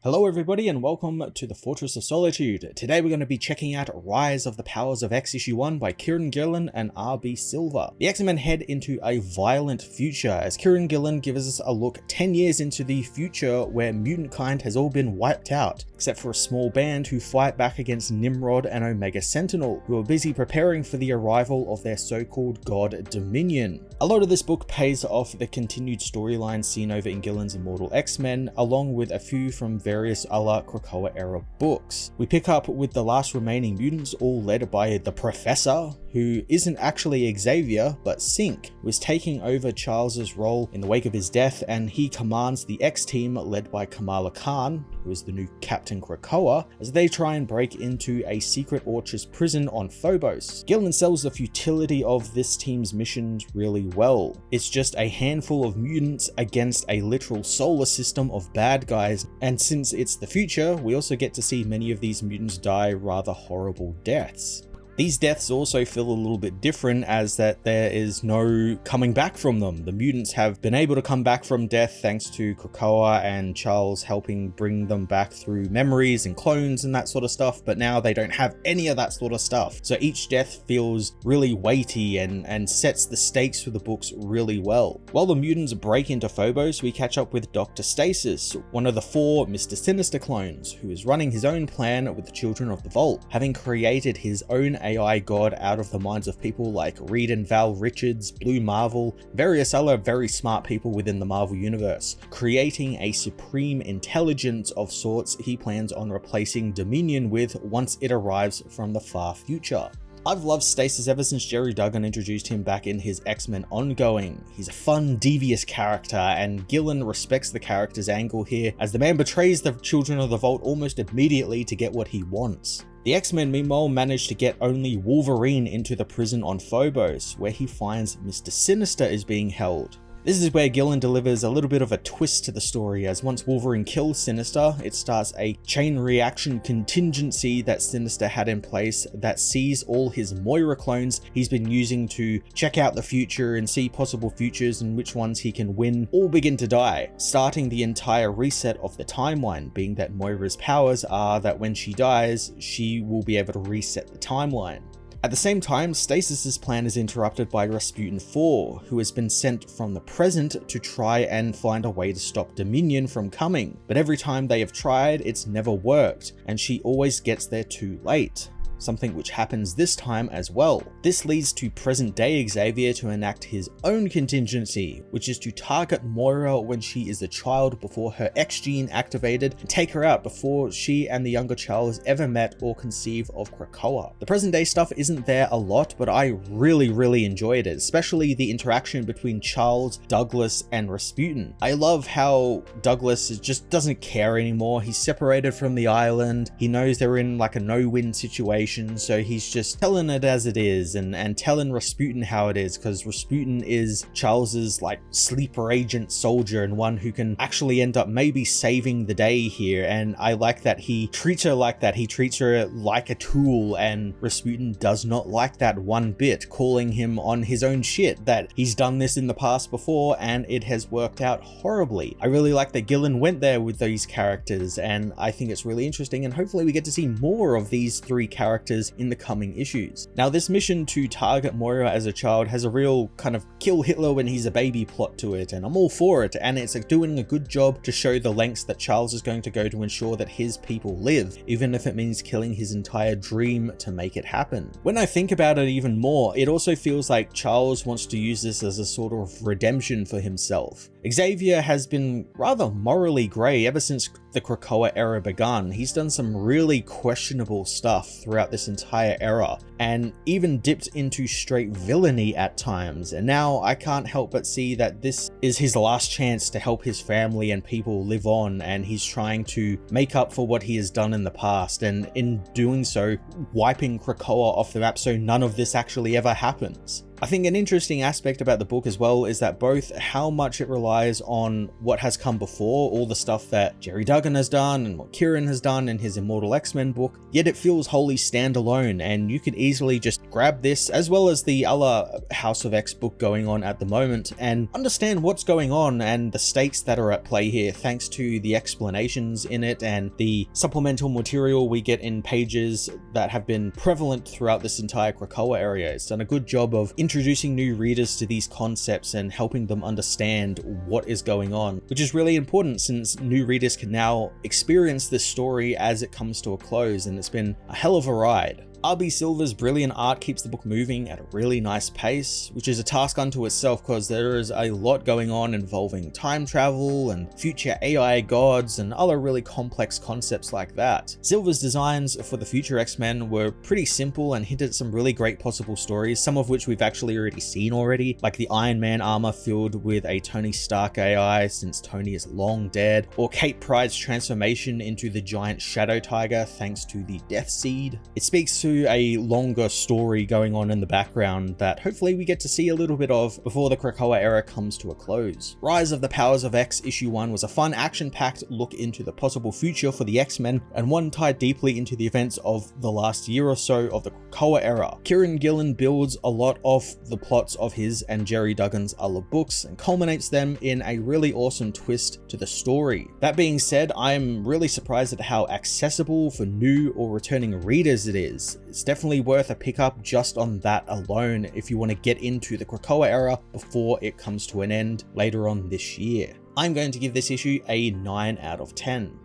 Hello everybody and welcome to the Fortress of Solitude. Today we're going to be checking out Rise of the Powers of X issue 1 by Kieran Gillen and R.B. Silver. The X-Men head into a violent future as Kieran Gillen gives us a look 10 years into the future where mutant kind has all been wiped out, except for a small band who fight back against NIMROD and Omega Sentinel, who are busy preparing for the arrival of their so-called god Dominion. A lot of this book pays off the continued storyline seen over in Gillen's Immortal X-Men, along with a few from various other Krakoa era books. We pick up with the last remaining mutants, all led by the Professor, who isn't actually Xavier, but Synch, who is taking over Charles's role in the wake of his death, and he commands the X-Team led by Kamala Khan, who is the new Captain Krakoa, as they try and break into a secret Orchis prison on Phobos. Gillen sells the futility of this team's missions really well. It's just a handful of mutants against a literal solar system of bad guys, and since it's the future, we also get to see many of these mutants die rather horrible deaths. These deaths also feel a little bit different as that there is no coming back from them. The mutants have been able to come back from death thanks to Krakoa and Charles helping bring them back through memories and clones and that sort of stuff, but now they don't have any of that sort of stuff. So each death feels really weighty and sets the stakes for the books really well. While the mutants break into Phobos, we catch up with Dr. Stasis, one of the 4 Mr. Sinister clones, who is running his own plan with the Children of the Vault, having created his own AI god out of the minds of people like Reed and Val Richards, Blue Marvel, various other very smart people within the Marvel universe, creating a supreme intelligence of sorts he plans on replacing Dominion with once it arrives from the far future. I've loved Stasis ever since Jerry Duggan introduced him back in his X-Men ongoing. He's a fun, devious character, and Gillen respects the character's angle here, as the man betrays the Children of the Vault almost immediately to get what he wants. The X-Men meanwhile manage to get only Wolverine into the prison on Phobos, where he finds Mr. Sinister is being held. This is where Gillen delivers a little bit of a twist to the story, as once Wolverine kills Sinister, it starts a chain reaction contingency that Sinister had in place that sees all his Moira clones he's been using to check out the future and see possible futures and which ones he can win all begin to die, starting the entire reset of the timeline, being that Moira's powers are that when she dies, she will be able to reset the timeline. At the same time, Stasis's plan is interrupted by Rasputin 4, who has been sent from the present to try and find a way to stop Dominion from coming. But every time they have tried, it's never worked, and she always gets there too late. Something which happens this time as well. This leads to present-day Xavier to enact his own contingency, which is to target Moira when she is a child before her X gene activated and take her out before she and the younger Charles ever met or conceive of Krakoa. The present-day stuff isn't there a lot, but I really enjoyed it, especially the interaction between Charles, Douglas, and Rasputin. I love how Douglas just doesn't care anymore. He's separated from the island. He knows they're in like a no-win situation, so he's just telling it as it is and telling Rasputin how it is, because Rasputin is Charles's like sleeper agent soldier and one who can actually end up maybe saving the day here, and I like that he treats her like that. He treats her like a tool, and Rasputin does not like that one bit, calling him on his own shit that he's done this in the past before and it has worked out horribly. I really like that Gillen went there with these characters, and I think it's really interesting, and hopefully we get to see more of these 3 characters in the coming issues. Now, this mission to target Moira as a child has a real kind of kill Hitler when he's a baby plot to it, and I'm all for it, and it's doing a good job to show the lengths that Charles is going to go to ensure that his people live, even if it means killing his entire dream to make it happen. When I think about it even more, it also feels like Charles wants to use this as a sort of redemption for himself. Xavier has been rather morally grey ever since the Krakoa era begun. He's done some really questionable stuff throughout this entire era, and even dipped into straight villainy at times, and now I can't help but see that this is his last chance to help his family and people live on, and he's trying to make up for what he has done in the past, and in doing so, wiping Krakoa off the map so none of this actually ever happens. I think an interesting aspect about the book as well is that both how much it relies on what has come before, all the stuff that Jerry Duggan has done and what Kieran has done in his Immortal X-Men book, yet it feels wholly standalone, and you could easily just grab this as well as the other House of X book going on at the moment and understand what's going on and the stakes that are at play here, thanks to the explanations in it and the supplemental material we get in pages that have been prevalent throughout this entire Krakoa area. It's done a good job of introducing new readers to these concepts and helping them understand what is going on, which is really important since new readers can now experience this story as it comes to a close, and it's been a hell of a ride. R.B. Silver's brilliant art keeps the book moving at a really nice pace, which is a task unto itself because there is a lot going on involving time travel and future AI gods and other really complex concepts like that. Silver's designs for the future X-Men were pretty simple and hinted at some really great possible stories, some of which we've actually already seen already, like the Iron Man armor filled with a Tony Stark AI since Tony is long dead, or Kate Pryde's transformation into the giant Shadow Tiger thanks to the Death Seed. It speaks to a longer story going on in the background that hopefully we get to see a little bit of before the Krakoa era comes to a close. Rise of the Powers of X issue 1 was a fun, action-packed look into the possible future for the X-Men, and one tied deeply into the events of the last year or so of the Krakoa era. Kieran Gillen builds a lot of the plots of his and Jerry Duggan's other books and culminates them in a really awesome twist to the story. That being said, I'm really surprised at how accessible for new or returning readers it is. It's definitely worth a pickup just on that alone if you want to get into the Krakoa era before it comes to an end later on this year. I'm going to give this issue a 9 out of 10.